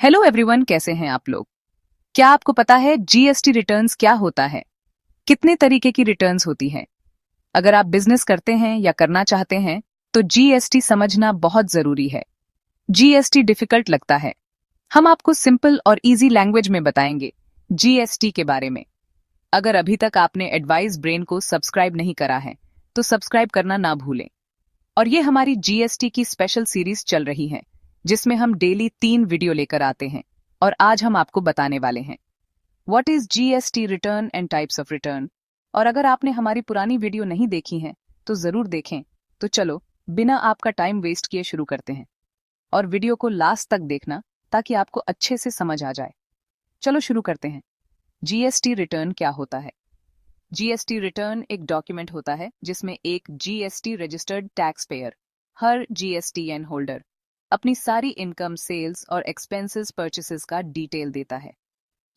Hello everyone, कैसे हैं आप लोग। क्या आपको पता है जीएसटी रिटर्न्स क्या होता है? कितने तरीके की रिटर्न्स होती हैं? अगर आप बिजनेस करते हैं या करना चाहते हैं तो जीएसटी समझना बहुत जरूरी है। जीएसटी डिफिकल्ट लगता है। हम आपको सिंपल और इजी लैंग्वेज में बताएंगे जीएसटी के बारे में। अगर अभी तक आपने एडवाइस ब्रेन को सब्सक्राइब नहीं करा है तो सब्सक्राइब करना ना भूलें। और ये हमारी जीएसटी की स्पेशल सीरीज चल रही है जिसमें हम डेली 3 वीडियो लेकर आते हैं और आज हम आपको बताने वाले हैं what is GST return and types of return. और अगर आपने हमारी पुरानी वीडियो नहीं देखी है तो जरूर देखें। तो चलो बिना आपका टाइम वेस्ट किए शुरू करते हैं और वीडियो को लास्ट तक देखना ताकि आपको अच्छे से समझ आ जाए। चलो शुरू करते हैं। जीएसटी रिटर्न क्या होता है? जीएसटी रिटर्न एक डॉक्यूमेंट होता है जिसमें एक जीएसटी रजिस्टर्ड टैक्स पेयर, हर जीएसटीएन होल्डर, अपनी सारी इनकम, सेल्स और एक्सपेंसेस, परचेसेस का डिटेल देता है।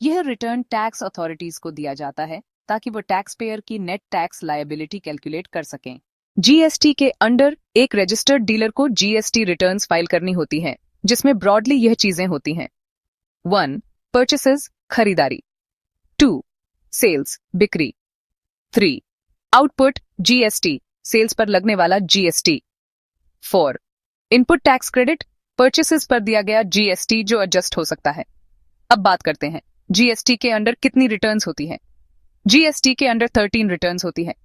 यह रिटर्न टैक्स अथॉरिटीज को दिया जाता है ताकि वो टैक्स पेयर की नेट टैक्स लायबिलिटी कैलकुलेट कर सकें। जीएसटी के अंडर एक रजिस्टर्ड डीलर को जीएसटी रिटर्न्स फाइल करनी होती है जिसमें ब्रॉडली यह चीजें होती हैं। 1. परचेसेस, खरीदारी। 2. सेल्स, बिक्री। 3. आउटपुट, जीएसटी, सेल्स पर लगने वाला GST. 4. Input tax credit, purchases पर दिया गया जीएसटी जो एडजस्ट हो सकता है। अब बात करते हैं जीएसटी के अंडर कितनी रिटर्न्स होती है। जीएसटी के अंडर 13 रिटर्न्स होती है।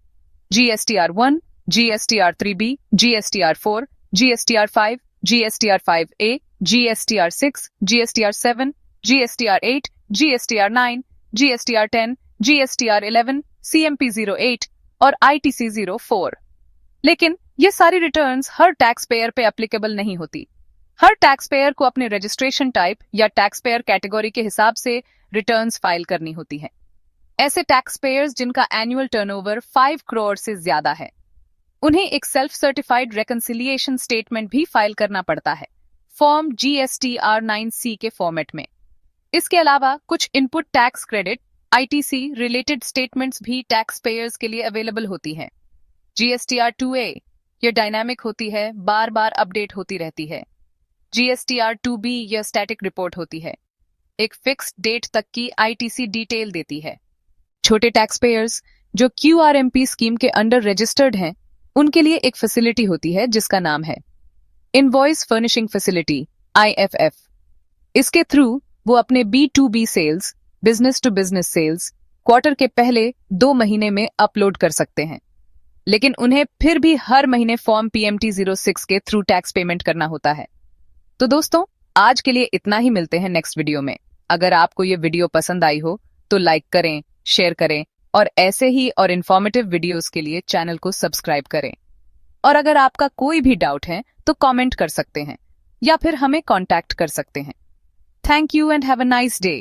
GSTR 1, GSTR 3B, GSTR 4, GSTR 5, GSTR 5A, GSTR 6, GSTR 7, GSTR 8, GSTR 9, GSTR 10, GSTR 11, CMP 08 और आईटीसी 04। लेकिन ये सारी रिटर्न्स हर टैक्स पेयर पे एप्लीकेबल नहीं होती। हर टैक्स पेयर को अपने रजिस्ट्रेशन टाइप या टैक्स पेयर कैटेगरी के हिसाब से रिटर्न्स फाइल करनी होती है। ऐसे टैक्स पेयर्स जिनका एनुअल टर्नओवर 5 करोड़ से ज्यादा है, उन्हें एक सेल्फ सर्टिफाइड रेकंसिलिएशन स्टेटमेंट भी फाइल करना पड़ता है, फॉर्म जीएसटीआर 9C के फॉर्मेट में। इसके अलावा कुछ input tax credit, ITC related statements भी टैक्स पेयर्स के लिए अवेलेबल होती हैं। जीएसटीआर 2A यह डायनामिक होती है, बार बार अपडेट होती रहती है। जीएसटीआर 2B यह स्टैटिक रिपोर्ट होती है, एक फिक्स्ड डेट तक की आईटीसी डिटेल देती है। छोटे टैक्स पेयर्स जो क्यूआरएमपी स्कीम के अंडर रजिस्टर्ड हैं, उनके लिए एक फैसिलिटी होती है जिसका नाम है इनवॉइस फर्निशिंग फैसिलिटी, आईएफएफ। इसके थ्रू वो अपने B2B sales, business to business sales, quarter के पहले 2 महीने में अपलोड कर सकते हैं, लेकिन उन्हें फिर भी हर महीने फॉर्म PMT 06 के थ्रू टैक्स पेमेंट करना होता है। तो दोस्तों, आज के लिए इतना ही। मिलते हैं नेक्स्ट वीडियो में। अगर आपको ये वीडियो पसंद आई हो तो लाइक करें, शेयर करें और ऐसे ही और इन्फॉर्मेटिव वीडियोस के लिए चैनल को सब्सक्राइब करें। और अगर आपका कोई भी डाउट है तो कमेंट कर सकते हैं या फिर हमें कांटेक्ट कर सकते हैं। Thank you and have a nice day.